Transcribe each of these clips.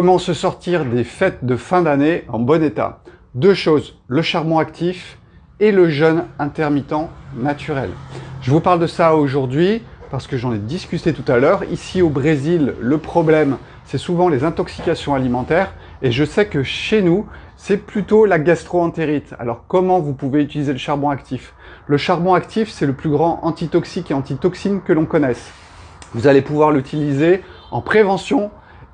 Comment se sortir des fêtes de fin d'année en bon état? Deux choses, le charbon actif et le jeûne intermittent naturel. Je vous parle de ça aujourd'hui parce que j'en ai discuté tout à l'heure. Ici au Brésil, le problème, c'est souvent les intoxications alimentaires et je sais que chez nous, c'est plutôt la gastro-entérite. Alors comment vous pouvez utiliser le charbon actif? Le charbon actif, c'est le plus grand antitoxique et antitoxine que l'on connaisse. Vous allez pouvoir l'utiliser en prévention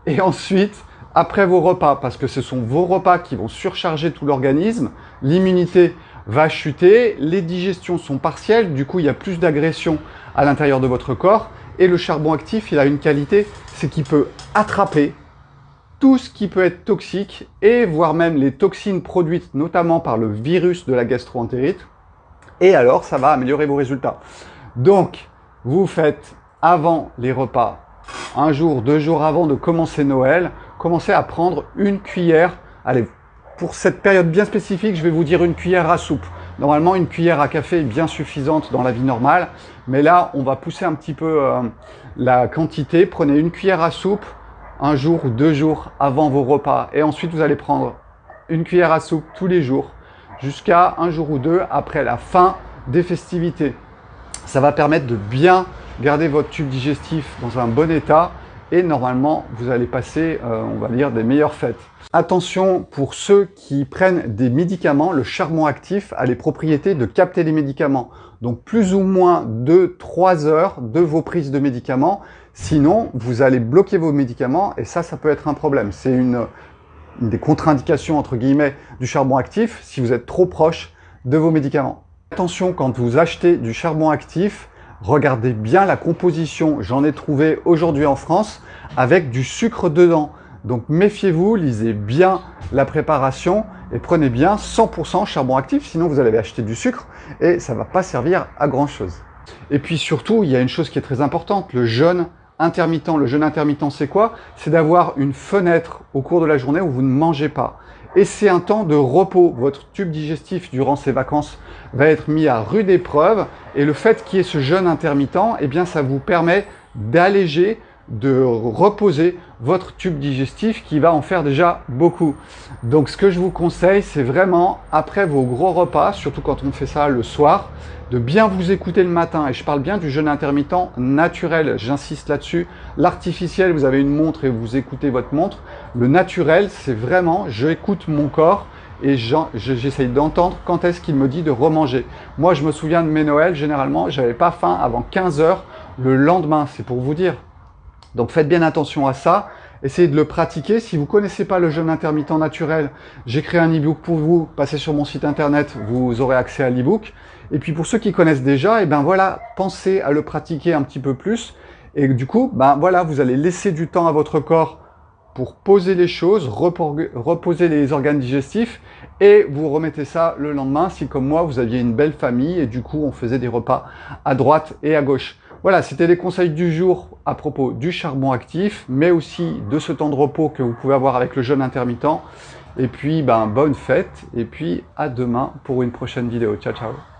et ensuite après vos repas, parce que ce sont vos repas qui vont surcharger tout l'organisme, l'immunité va chuter, les digestions sont partielles, du coup il y a plus d'agression à l'intérieur de votre corps, et le charbon actif, il a une qualité, c'est qu'il peut attraper tout ce qui peut être toxique, et voire même les toxines produites notamment par le virus de la gastro-entérite, et alors ça va améliorer vos résultats. Donc, vous faites avant les repas, un jour, 2 jours avant de commencer Noël, commencez à prendre une cuillère. Allez, pour cette période bien spécifique, je vais vous dire une cuillère à soupe. Normalement, une cuillère à café est bien suffisante dans la vie normale. Mais là, on va pousser un petit peu la quantité. Prenez une cuillère à soupe un jour ou 2 jours avant vos repas. Et ensuite, vous allez prendre une cuillère à soupe tous les jours jusqu'à un jour ou 2 après la fin des festivités. Ça va permettre de bien garder votre tube digestif dans un bon état et normalement, vous allez passer, on va dire, des meilleures fêtes. Attention, pour ceux qui prennent des médicaments, le charbon actif a les propriétés de capter les médicaments. Donc, plus ou moins 2-3 heures de vos prises de médicaments. Sinon, vous allez bloquer vos médicaments et ça peut être un problème. C'est une des contre-indications, entre guillemets, du charbon actif si vous êtes trop proche de vos médicaments. Attention, quand vous achetez du charbon actif, regardez bien la composition. J'en ai trouvé aujourd'hui en France avec du sucre dedans. Donc méfiez-vous, lisez bien la préparation et prenez bien 100% charbon actif, sinon vous allez acheter du sucre et ça ne va pas servir à grand chose. Et puis surtout, il y a une chose qui est très importante, le jeûne intermittent. Le jeûne intermittent, c'est quoi? C'est d'avoir une fenêtre au cours de la journée où vous ne mangez pas. Et c'est un temps de repos. Votre tube digestif durant ces vacances va être mis à rude épreuve. Et le fait qu'il y ait ce jeûne intermittent, eh bien, ça vous permet d'alléger, de reposer votre tube digestif qui va en faire déjà beaucoup. Donc, ce que je vous conseille, c'est vraiment, après vos gros repas, surtout quand on fait ça le soir, de bien vous écouter le matin. Et je parle bien du jeûne intermittent naturel, j'insiste là-dessus. L'artificiel, vous avez une montre et vous écoutez votre montre. Le naturel, c'est vraiment, j'écoute mon corps et j'essaye d'entendre quand est-ce qu'il me dit de remanger. Moi, je me souviens de mes Noëls, généralement, j'avais pas faim avant 15 heures le lendemain, c'est pour vous dire. Donc faites bien attention à ça, essayez de le pratiquer. Si vous ne connaissez pas le jeûne intermittent naturel, j'ai créé un e-book pour vous, passez sur mon site internet, vous aurez accès à l'e-book. Et puis pour ceux qui connaissent déjà, et ben voilà, pensez à le pratiquer un petit peu plus. Et du coup, ben voilà, vous allez laisser du temps à votre corps pour poser les choses, reposer les organes digestifs et vous remettez ça le lendemain si comme moi vous aviez une belle famille et du coup on faisait des repas à droite et à gauche. Voilà, c'était les conseils du jour à propos du charbon actif, mais aussi de ce temps de repos que vous pouvez avoir avec le jeûne intermittent. Et puis, ben, bonne fête et puis à demain pour une prochaine vidéo. Ciao, ciao!